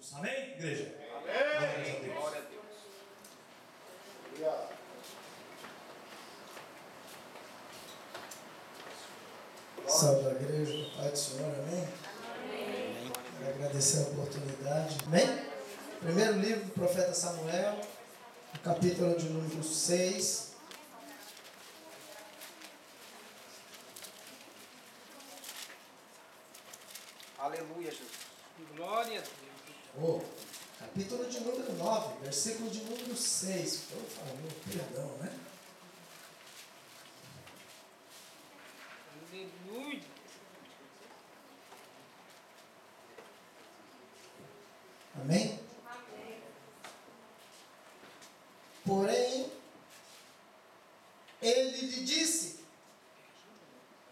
Jesus. Amém, igreja? Amém. Glória a Deus. Obrigado. Salve a igreja, Pai do Senhor, amém? Amém. Quero agradecer a oportunidade. Amém? Primeiro livro do profeta Samuel, no capítulo de número 6. Aleluia, Jesus. Glória a Deus. Capítulo de número 9, versículo de número 6. Por favor, perdão, né? Aleluia. Amém? Amém. Porém, ele lhe disse: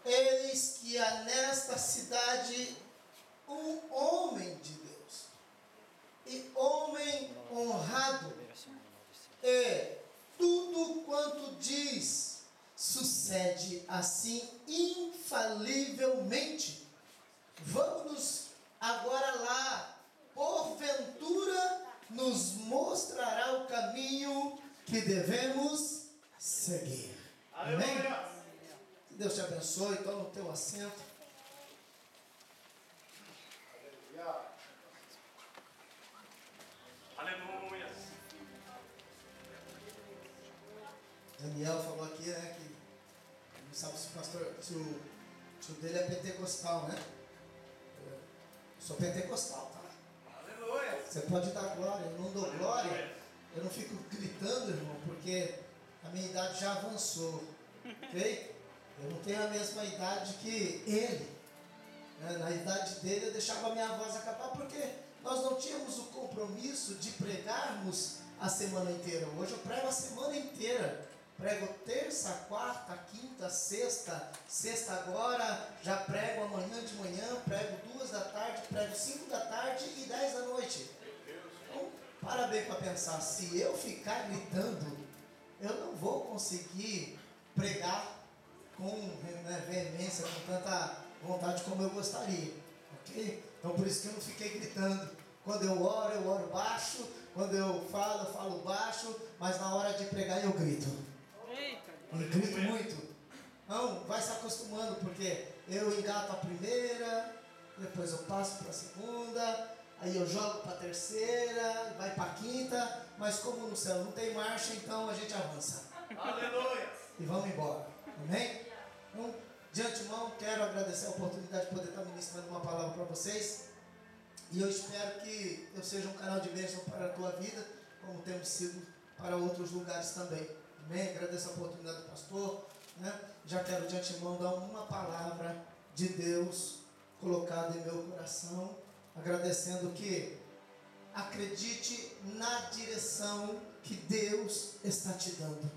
eis que há nesta cidade um homem de Deus, e homem honrado, e tudo quanto diz sucede assim infalivelmente. Vamos agora lá, porventura nos mostrará o caminho que devemos seguir. Amém? Que Deus te abençoe. Toma o teu assento. Aleluia. Daniel falou aqui, né, que não sabe se o pastor, se o tio dele é pentecostal, né? Eu sou pentecostal, tá? Aleluia. Você pode dar glória, eu não dou glória, eu não fico gritando, irmão, porque a minha idade já avançou, ok? Eu não tenho a mesma idade que ele, né? Na idade dele eu deixava a minha voz acabar, porque nós não tínhamos o compromisso de pregarmos a semana inteira. Hoje eu prego a semana inteira. Prego terça, quarta, quinta, sexta. Sexta agora, já prego amanhã de manhã, prego 2 da tarde, prego 5 da tarde e 10 da noite. Então, para bem para pensar, se eu ficar gritando, eu não vou conseguir pregar com veemência, com tanta vontade como eu gostaria. Ok? Então por isso que eu não fiquei gritando. Quando eu oro baixo. Quando eu falo baixo. Mas na hora de pregar eu grito. Eu grito muito. Não, vai se acostumando, porque eu engato a primeira, depois eu passo para a segunda, aí eu jogo para a terceira, vai para a quinta, mas como no céu não tem marcha, então a gente avança. Aleluia. E vamos embora. Amém? Então, de antemão, quero agradecer a oportunidade de poder estar ministrando uma palavra para vocês. E eu espero que eu seja um canal de bênção para a tua vida, como temos sido para outros lugares também. Amém? Agradeço a oportunidade do pastor, né? Já quero de antemão dar uma palavra de Deus colocada em meu coração, agradecendo que acredite na direção que Deus está te dando,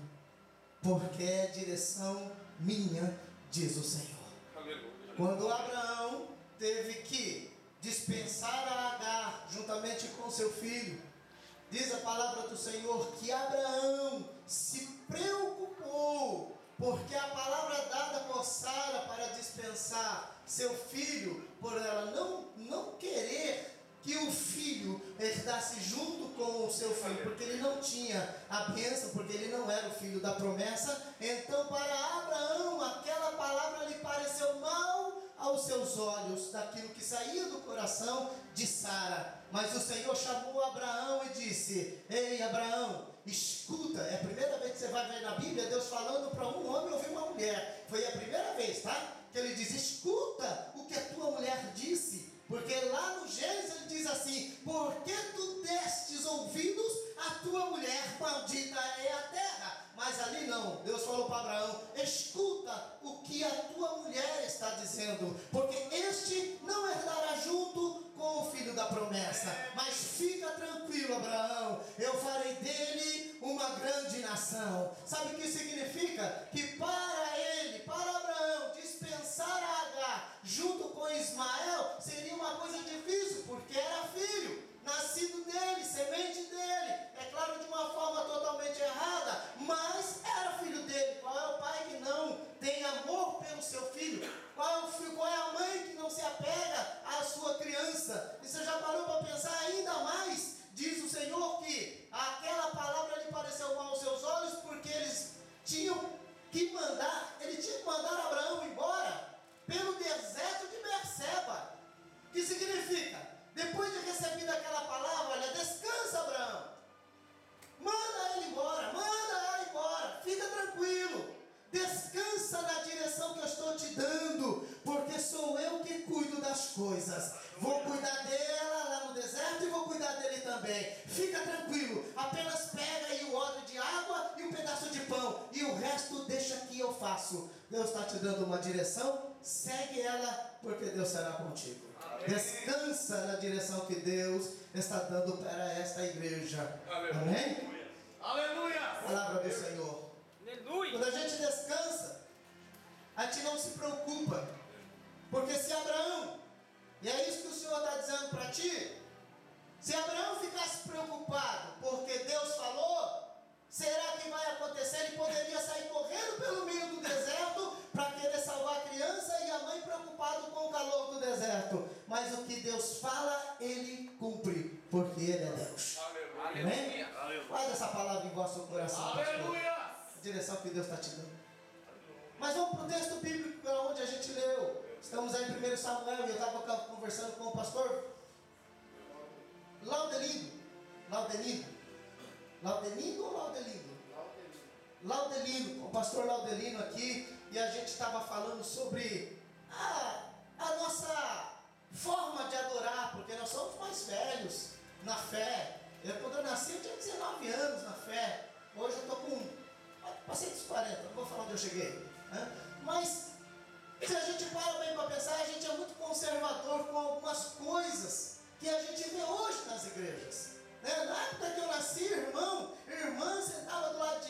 porque é direção minha, diz o Senhor. Aleluia. Quando Abraão teve que dispensar a Agar juntamente com seu filho, diz a palavra do Senhor que Abraão se preocupou, porque a palavra dada por Sara para dispensar seu filho, por ela não querer que o filho herdasse junto com o seu filho, porque ele não tinha a bênção, porque ele não era o filho da promessa. Então para Abraão aquela palavra lhe pareceu mal aos seus olhos, daquilo que saía do coração de Sara. Mas o Senhor chamou Abraão e disse: ei Abraão, escuta. É a primeira vez que você vai ver na Bíblia Deus falando para um homem ouvir uma mulher. Foi a primeira vez, tá? Que ele diz: escuta o que a tua mulher disse. Porque lá no Gênesis ele diz assim: porque tu destes ouvidos à tua mulher, maldita é a terra. Mas ali não, Deus falou para Abraão: escuta o que a tua mulher está dizendo, porque este não herdará junto com o filho da promessa. Mas fica tranquilo, Abraão, eu farei dele uma grande nação. Sabe o que significa? Que para ele, para Abraão, dispensar a Agar junto com Ismael seria uma coisa difícil, porque era filho, nascido dele, semente dele. É claro, de uma forma totalmente errada, mas era filho dele. Qual é o pai que não tem amor pelo seu filho? Qual é a mãe que não se apega à sua criança? E você já parou para pensar ainda mais ele tinha que mandar Abraão embora pelo deserto de Berseba. Que significa, depois de receber aquela palavra, olha, descansa, Abraão. Manda ele embora, fica tranquilo. Descansa na direção que eu estou te dando, porque sou eu que cuido das coisas. Vou cuidar dela lá no deserto e vou cuidar dele também. Fica tranquilo, apenas pega aí o odre de água e um pedaço de pão, e o resto deixa que eu faço. Deus está te dando uma direção, segue ela, porque Deus será contigo. Amém. Descansa na direção que Deus está dando para esta igreja. Amém? Aleluia! Palavra do Senhor. Aleluia. Quando a gente descansa, a gente não se preocupa. Porque se Abraão, e é isso que o Senhor está dizendo para ti, se Abraão ficasse preocupado porque Deus falou, será que vai acontecer? Ele poderia sair correndo pelo meio do deserto para querer salvar a criança e a mãe preocupado com o calor do deserto. Mas o que Deus fala, Ele cumpre, porque Ele é Deus. Amém? Guarda essa palavra em vosso coração, pastor. A direção que Deus está te dando. Mas vamos para o texto bíblico onde a gente leu. Estamos aí em 1 Samuel e eu estava conversando com o pastor Laudelino ou Laudelino? Laudelino, o pastor Laudelino aqui, e a gente estava falando sobre a nossa forma de adorar, porque nós somos mais velhos na fé. Quando eu nasci, eu tinha 19 anos na fé. Hoje eu estou passei dos 40, não vou falar onde eu cheguei. Né? Mas, se a gente para bem para pensar, a gente é muito conservador com algumas coisas que a gente vê hoje nas igrejas. Né? Na época que eu nasci, irmã sentava do lado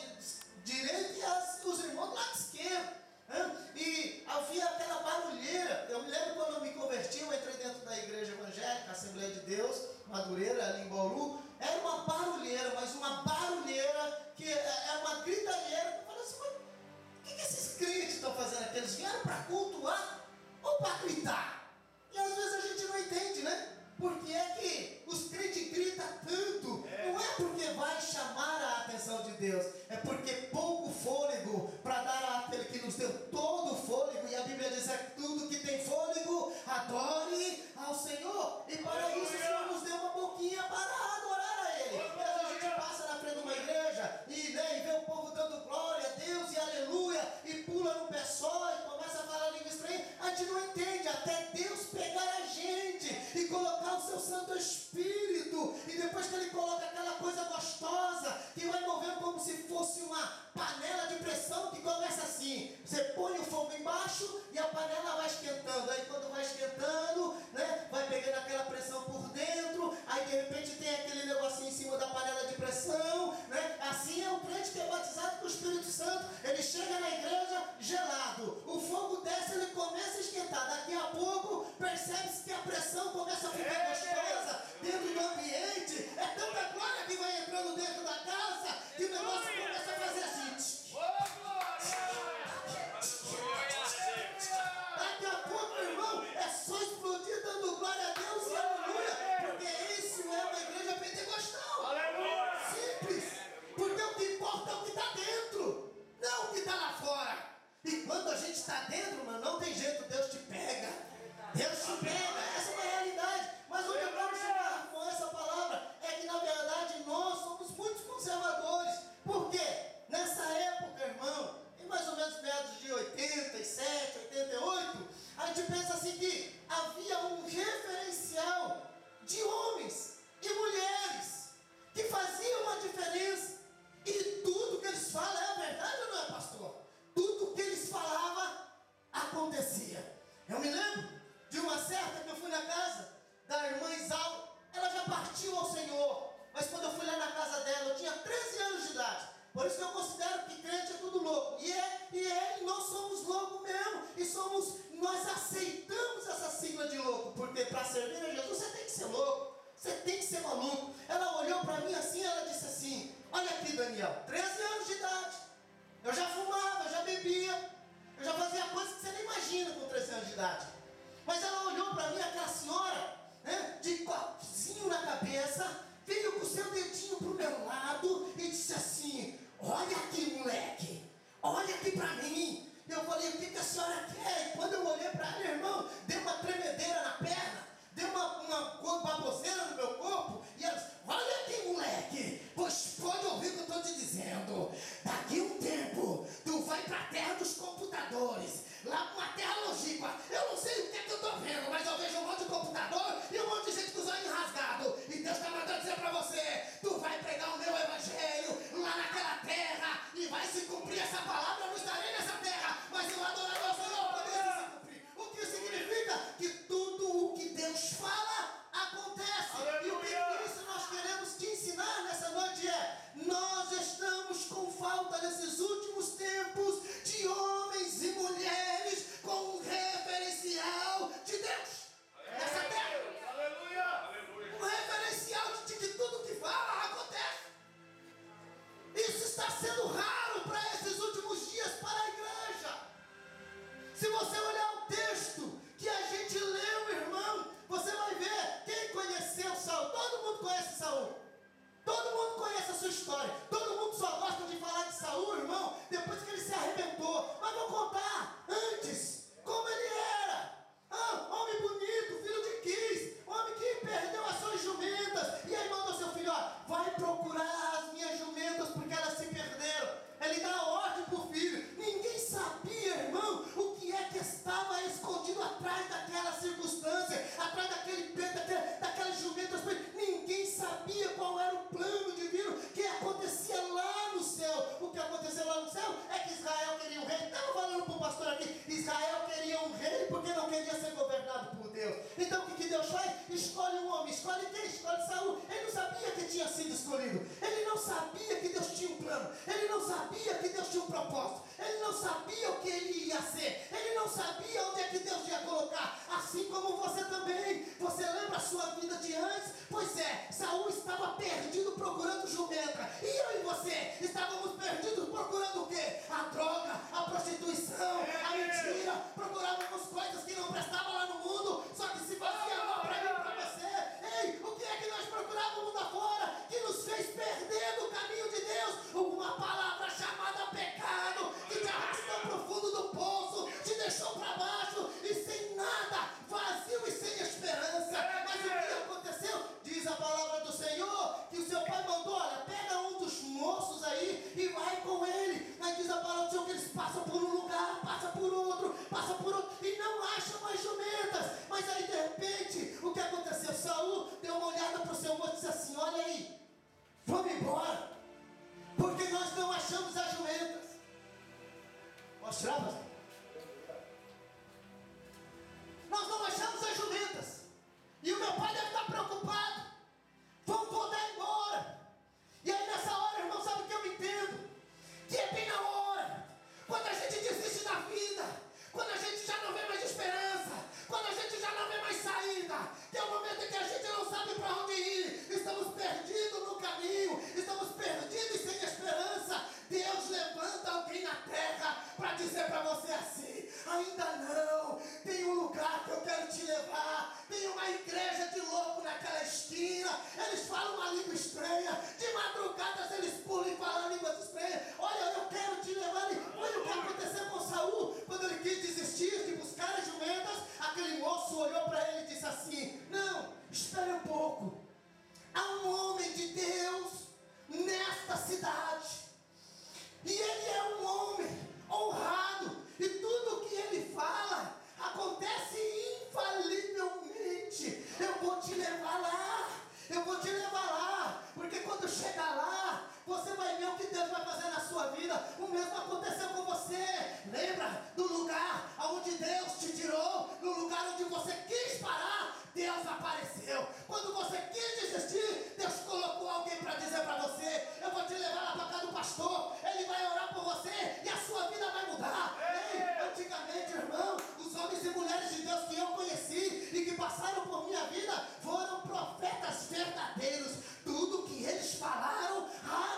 direito e os irmãos do lado esquerdo. Né? E havia aquela barulheira. Eu me lembro quando eu me converti, eu entrei dentro da igreja evangélica, Assembleia de Deus, Madureira, ali em Bauru. Era uma barulheira, mas uma barulheira que é uma gritalheira. Eu falei assim, mas o que esses crentes estão fazendo aqui? Eles vieram para cultuar ou para gritar? E às vezes a gente não entende, né? Porque é que os crentes gritam tanto. Não é porque vai chamar a atenção de Deus, é porque pouco fôlego para dar àquele que nos deu todo o fôlego. E a Bíblia diz que tudo que tem fôlego, adore ao Senhor. E para isso o Senhor nos deu uma boquinha para adorar a Ele. E às vezes a gente passa na frente de uma igreja e vê o povo dando glória a Deus e aleluia, e pula no pé só e começa a falar língua estranha. A gente não entende, até Deus pegar a gente e colocar o seu Santo Espírito, e depois que Ele coloca aquela coisa gostosa, que vai movendo como se fosse uma panela de pressão, que começa assim, você põe o fogo embaixo e a panela vai esquentando, aí quando vai esquentando, né, vai pegando aquela pressão por dentro, aí de repente tem aquele negocinho em cima da panela de pressão, né? Assim é o crente que é batizado com o Espírito Santo. Ele chega na igreja gelado, o fogo desce, ele começa a esquentar, daqui a pouco percebe-se que a pressão começa a ficar gostosa dentro do ambiente, é tanta glória que vai entrando dentro da casa, que o negócio começa a fazer assim. Daqui a pouco, irmão, é só explodir dando glória a Deus e aleluia, porque isso é uma igreja pentecostal. Aleluia. Simples, porque o que importa é o que está dentro, não o que está lá fora. E quando a gente está dentro, mano, não tem jeito, Deus te pega. Deus te pega, essa é a realidade. Mas onde eu quero chegar com essa palavra é que na verdade nós somos muito conservadores. Por quê? Nessa época, irmão, em mais ou menos meados de 87, 88, a gente pensa assim que havia um referencial de homens e mulheres que faziam uma diferença. E tudo que eles falam é a verdade ou não é, pastor? Tudo que eles falavam acontecia. Eu me lembro de uma certa que eu fui na casa da irmã Isaura. Ela já partiu ao Senhor, mas quando eu fui lá na casa dela, eu tinha 13 anos de idade. Por isso que eu considero que crente é tudo louco. E nós somos loucos mesmo. E nós aceitamos essa sigla de louco. Porque para servir a Jesus você tem que ser louco. Você tem que ser maluco. Ela olhou para mim assim, ela disse assim, olha aqui, Daniel, 13 anos de idade. Eu já fumava, eu já bebia, eu já fazia coisas que você nem imagina com 13 anos de idade. Mas ela olhou para mim, aquela senhora, né, de coquezinho na cabeça, veio com o seu dedinho pro meu lado e disse assim, olha aqui, moleque, olha aqui para para mim. Eu falei, o que a senhora quer? E quando eu olhei para ela, irmão, deu uma tremedeira na perna, deu uma baboseira no meu corpo. E ela disse, olha aqui, moleque, pois pode ouvir o que eu estou te dizendo. Daqui um tempo, tu vai para a terra dos computadores, lá para uma terra longínqua. Eu não sei o que é que eu estou vendo, mas eu vejo um monte de computador e um monte de gente com os olhos rasgados. E Deus está mandando dizer para você, tu vai pregar o meu evangelho lá naquela terra e vai se cumprir essa palavra. Eu não estarei nessa terra, mas eu adorarei ao Senhor para Deus se cumprir. O que significa? Que tudo o que Deus fala acontece. Aleluia. E o que isso nós queremos te ensinar nessa noite é: nós estamos com falta nesses últimos tempos de homens e mulheres com um referencial de Deus nessa terra. Aleluia. Um referencial de que tudo que fala acontece. Isso está sendo raro para esses últimos dias para a igreja. Se você olhar o texto que a gente leu, irmão, você vai ver quem conheceu Saul. Todo mundo conhece Saul. Todo mundo conhece a sua história. Todo mundo só gosta de falar de Saul, irmão, depois que ele se arrebentou. Mas vou contar antes como ele era. Homem bonito, filho de Quis, homem que perdeu as suas jumentas. E aí mandou seu filho, vai procurar as minhas jumentas porque elas se perderam. Ele dá ordem para o filho. Ninguém sabia, irmão, o que é que estava escondido atrás daquela circunstância, atrás daquelas jumentas. Ninguém sabia qual era o plano divino que acontecia lá no céu. O que aconteceu lá no céu é que Israel queria um rei. Estava falando para o pastor aqui, Israel queria um rei porque não queria ser governado por Deus. Então o que Deus faz? Escolhe um homem. Escolhe quem? Escolhe Saul. Ele não sabia que tinha sido escolhido. Ele não sabia que Deus tinha um plano. Ele não sabia que Deus tinha um propósito. Ele não sabia o que ele ia ser. Ele não sabia onde é que Deus ia colocar. Assim como você também. Você lembra a sua vida de antes? Pois é, Saul estava perdido procurando jumenta. E eu e você estávamos perdidos procurando o quê? A droga, a prostituição, a mentira. Procurávamos coisas que não prestavam lá no mundo. Só que se fazia mal para mim e para você. Ei, o que é que nós procurávamos lá fora? Que nos fez perder do caminho de Deus. Uma palavra chamada pecado, que te arrastou para o fundo do poço, te deixou para baixo e sem nada, vazio e sem esperança. Mas o que aconteceu? Diz a palavra do Senhor que o seu pai mandou, olha, pega um dos moços aí e vai com ele. Aí diz a palavra do Senhor que eles passam por um lugar, passam por outro e não acham mais jumentas. Mas aí de repente, o que aconteceu? Saul deu uma olhada para o seu moço e disse assim, olha aí, vamos embora, porque nós não achamos as jumentas. Mostrava? Nós não achamos as jumentas. E o meu pai deve estar preocupado. Vamos voltar embora. E aí nessa hora, irmão, sabe o que eu entendo? Que é bem na hora. Quando a gente desiste da vida. Quando a gente já não vê mais esperança. Quando a gente já não vê mais saída. Que é o momento em que a gente não sabe para onde ir. Estamos perdidos no caminho. Estamos perdidos e sem esperança. Deus levanta alguém na terra para dizer para você assim, ainda não, tem um lugar que eu quero te levar, tem uma igreja de louco naquela esquina, eles falam uma língua estranha, de madrugadas eles pulam e falam línguas estranhas, olha, eu quero te levar ali. Olha o que aconteceu com Saul, quando ele quis desistir de buscar as jumentas, aquele moço olhou para ele e disse assim, não, espere um pouco, há um homem de Deus nesta cidade, e ele é um homem honrado, e tudo o que ele fala acontece infalivelmente. Eu vou te levar lá, porque quando chegar lá, você vai ver o que Deus vai fazer na sua vida. O mesmo aconteceu com você. Lembra do lugar onde Deus te tirou, no lugar onde você quis parar, Deus apareceu. Quando você quis desistir, Deus colocou alguém para dizer para você, eu vou te levar lá para casa do pastor, ele vai orar por você e a sua vida vai mudar. Ei, antigamente, irmão, os homens e mulheres de Deus que eu conheci e que passaram por minha vida foram profetas verdadeiros. Tudo que eles falaram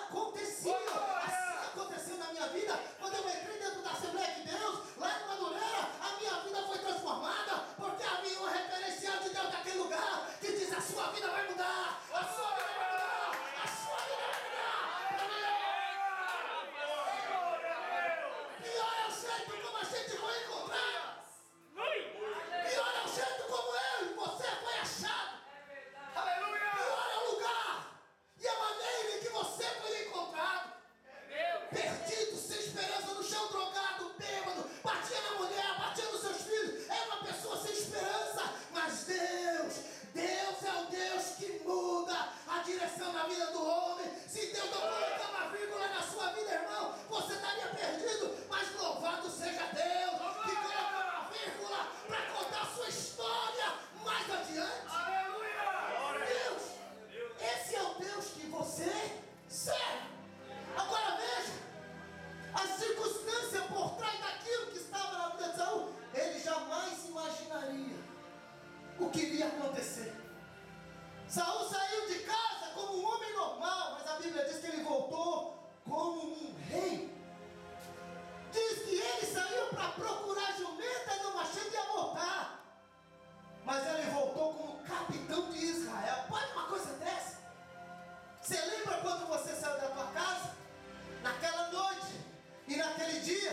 acontecia. Assim aconteceu na minha vida. Quando eu entrei dentro da Assembleia de Deus, lá em Madureira, a minha vida foi transformada, porque havia um referencial de Deus naquele lugar que diz, a sua vida vai mudar, a sua vida vai mudar, a sua vida vai mudar. Pior é o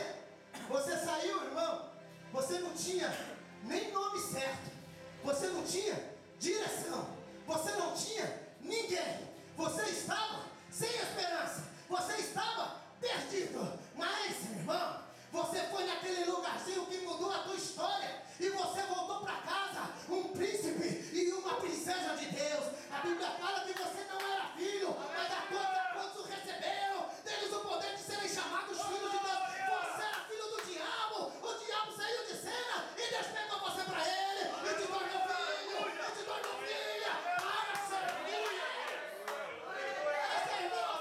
dia você saiu, irmão, você não tinha nem nome certo, você não tinha direção, você não tinha ninguém, você estava sem esperança, você estava perdido. Mas, irmão, você foi naquele lugarzinho que mudou a tua história e você voltou para casa um príncipe e uma princesa de Deus. A Bíblia fala que você não era filho, mas a todos o receberam, deles o poder de serem chamados filhos de Deus. Você era filho do diabo, o diabo saiu de cena e Deus pegou você para ele e te tornou filho, e te tornou filha. Para servir. Esse irmão,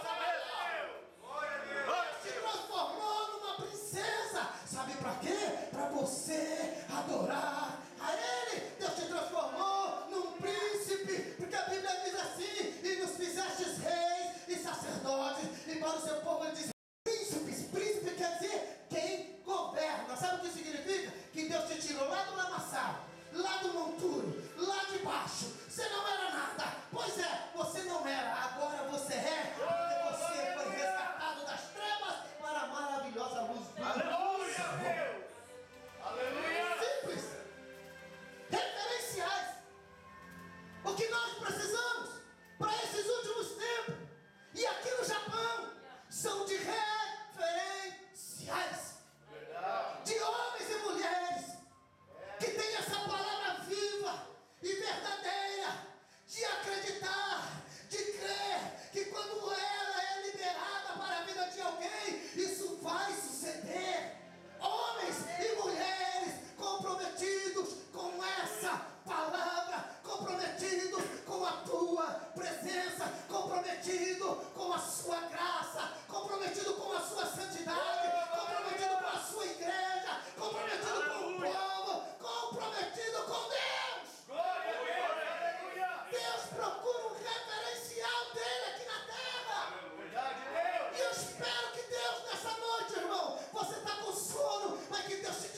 Deus te transformou numa princesa. Sabe para quê? Para você adorar a Ele. Deus te transformou num príncipe, porque a Bíblia diz assim: e nos fizestes reis e sacerdotes, e para o seu povo ele diz príncipes. Príncipe quer dizer quem governa. Sabe o que significa? Que Deus te tirou lá do lamaçal, lá do monturo, lá de baixo. Você não era nada. Pois é, você não era, agora você é, porque você foi resgatado das trevas para a maravilhosa luz do Aleluia, Deus. Aleluia. simples, referenciais. O que nós precisamos para esses últimos tempos, e aqui no Japão, são de referenciais, de homens e mulheres que têm essa palavra viva e verdadeira, de acreditar, de crer que quando ela é liberada para a vida de alguém, isso vai suceder. Homens e mulheres comprometidos com essa palavra, comprometidos com a tua presença, comprometido com a sua graça, comprometido com a sua santidade, comprometido com a sua igreja, comprometido com o povo, comprometido com Deus. Deus procura um referencial dele aqui na terra. E eu espero que Deus, nessa noite, irmão, você está com sono, mas que Deus te